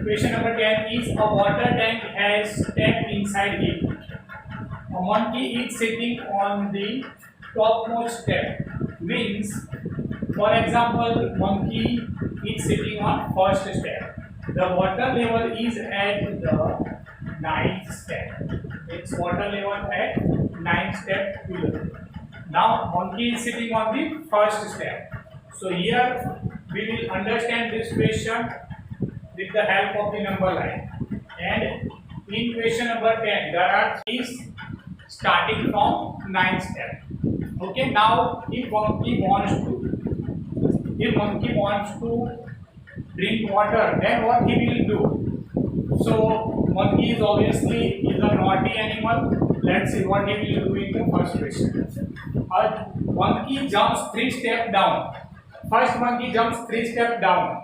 Question number 10 is a water tank has step inside it. A monkey is sitting on the topmost step. Means, for example, monkey is sitting on first step. The water level is at the ninth step. Its water level at ninth step below. Now monkey is sitting on the first step. So here we will understand this question with the help of the number line. And in question number 10, there are is starting from ninth step. Okay, now if monkey wants to drink water, then what he will do? So monkey is obviously a naughty animal. Let's see what he will do in the first question. A monkey jumps 3 steps down. First monkey jumps 3 steps down.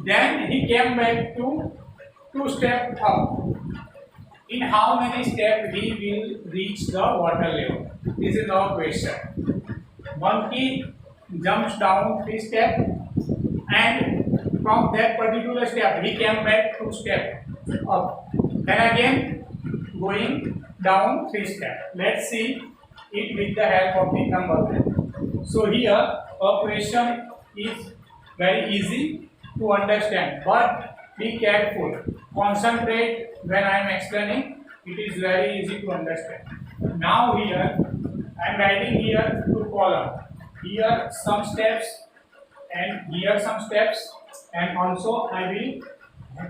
Then he came back to 2 steps up. In how many steps he will reach the water level? This is our question. Monkey jumps down 3 steps, and from that particular step he came back 2 steps up. Then again going down 3 steps. Let's see it with the help of the number line. So here our question is very easy to understand, but be careful. Concentrate when I am explaining. It is very easy to understand. Now here I am writing here 2 columns. Here some steps and here some steps, and also I will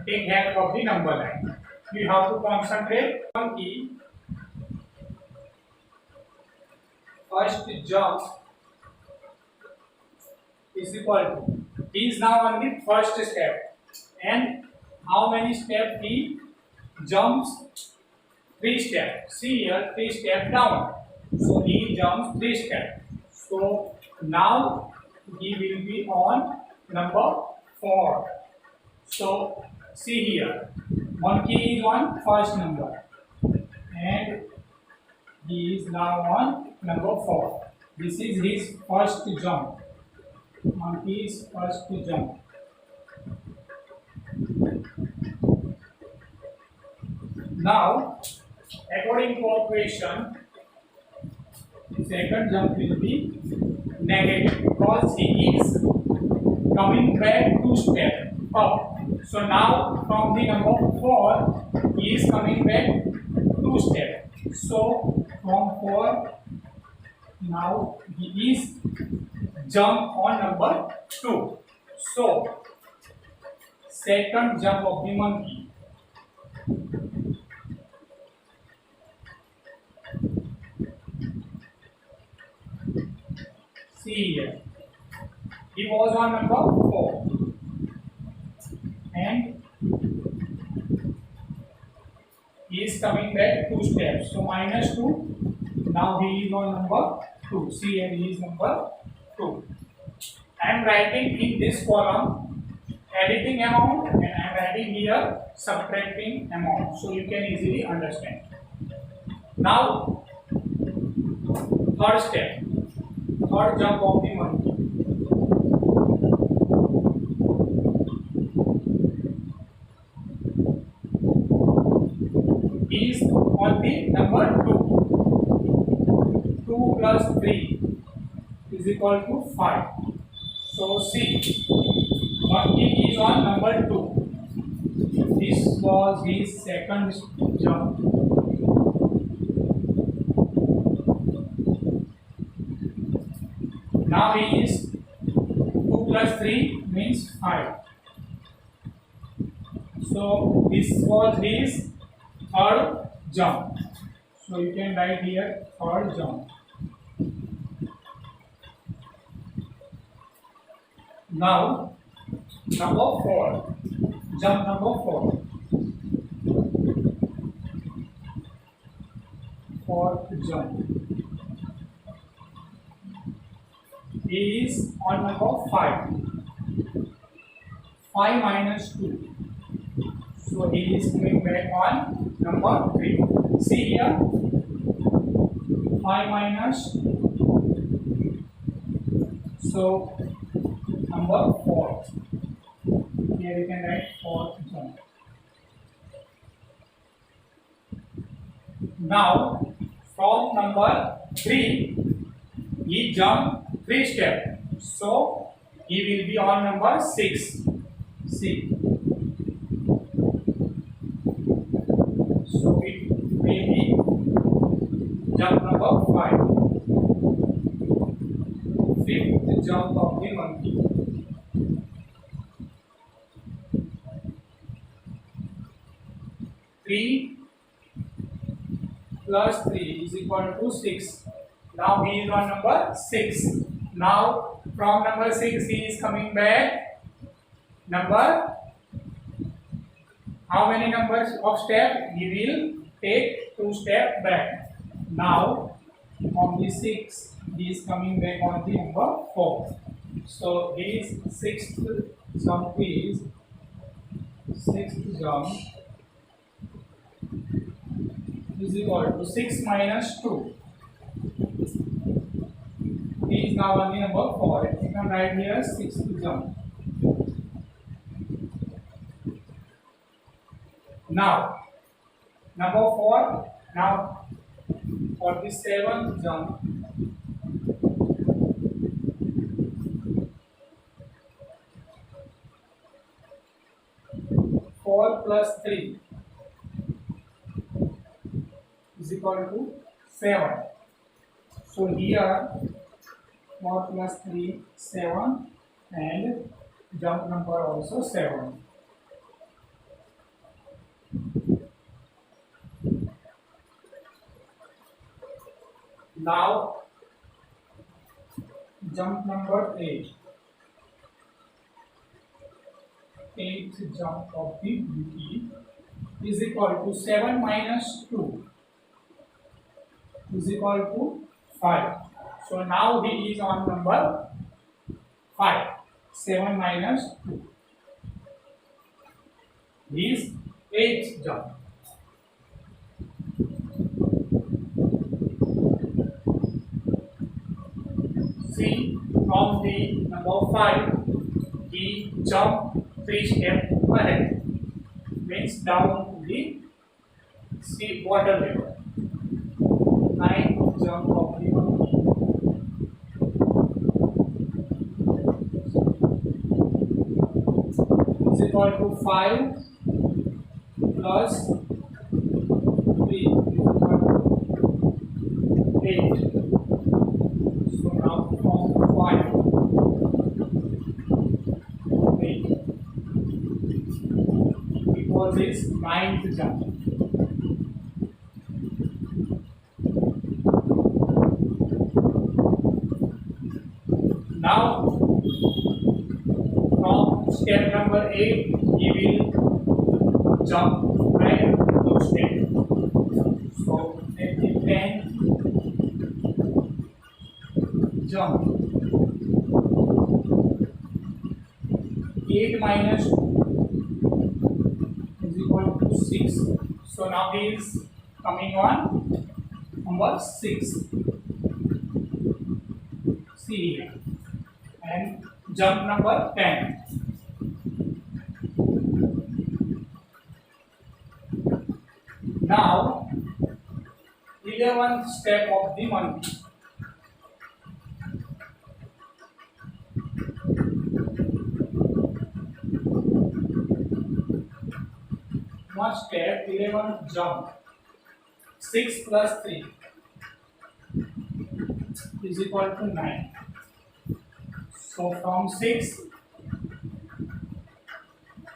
take help of the number line. You have to concentrate. Monkey first jump is equal to, he is now on the first step, and how many steps he jumps? 3 steps. See here, 3 steps down. So he jumps 3 steps. So now he will be on number 4. So see here, monkey is on first number, and he is now on number 4. This is his first jump. Monkey's first jump. Now, according to our question, the second jump will be negative because he is coming back 2 steps up. So now from the number 4, he is coming back 2 steps. So from 4, now he is jump on number 2. So second jump of the monkey. See here, he was on number 4, and he is coming back 2 steps. So minus 2. Now he is on number 2. See here, he is number 2. I am writing in this column additing amount, and I am writing here subtracting amount, so you can easily understand. Now third step, third jump of the monkey. He is on the number 2. 2 plus 3 is equal to 5. So see, monkey is on number 2. This was his second jump. Now he is 2 plus 3 means 5. So this was his third jump. So you can write here third jump. Now number 4, jump number 4. Fourth jump. He is on number 5. 5 minus 2. So he is coming back on number 3. See here, 5 minus, so number 4. Here you can write 4th jump. Now from number 3 he jumped 3 steps, so he will be on number 6. See, so it will be jump number 5, fifth jump of the monkey. Three plus 3 is equal to 6. Now he is on number 6. Now from number 6 he is coming back. Number, how many numbers of step? He will take 2 steps back. Now on the 6 he is coming back on the number 4. So his sixth jump is equal to 6 minus 2. He is now on the number 4. You can write here 6th jump. Now, number 4. Now, for the 7th jump, four plus 3 is equal to 7. So here 4 plus 3 7 and jump number also 7. Now jump number 8. Eighth jump of the monkey is equal to 7 minus 2 is equal to 5. So now he is on number 5. 7 minus 2 is 8th jump. See, from the number 5 he jumped 3 steps ahead, means down to the sea water level. 9th jump of the monkey is equal to 5 plus 3 is equal to 8. So now from 5 was his 9th jump. Now from step number 8 he will jump 2 steps. So at the 10th jump, 8 minus 2 is equal to 6. So now he is coming on number 6. See here. And jump number 10. Now 11th step of the monkey. One step, 11 jump. 6 plus 3 is equal to 9. So from 6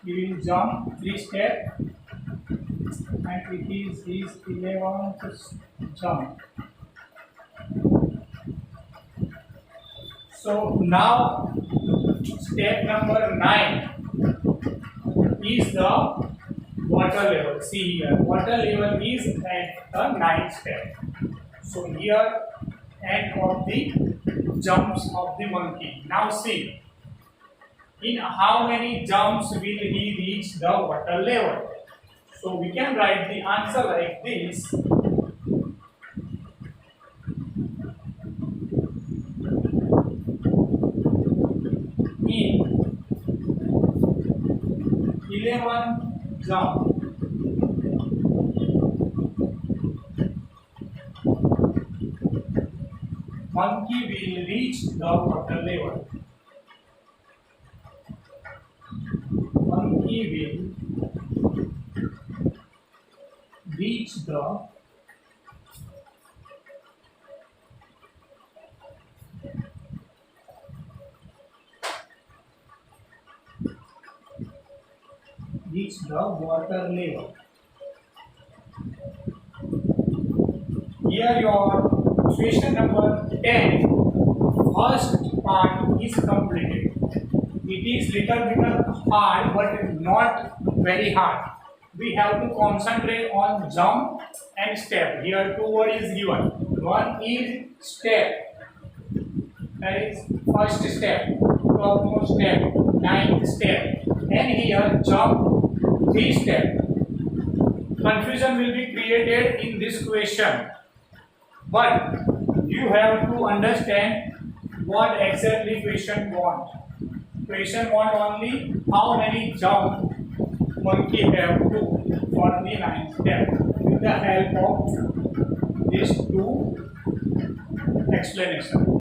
he will jump 3 steps and it is his 11th jump. So now step number 9 is the water level. See here, water level is at the 9th step. So here end of the jumps of the monkey. Now see, in how many jumps will he reach the water level? So we can write the answer like this. In 11 jump monkey will reach the water level. Monkey will reach the water level. Here your question number 10, first part is completed. It is little bit hard but not very hard. We have to concentrate on jump and step. Here two words is given. One is step, that is first step, topmost step, ninth step, and here jump, 3 steps. Confusion will be created in this question, but you have to understand what exactly question want. Question want only how many jump monkey have to for the 9th step. With the help of these two explanation.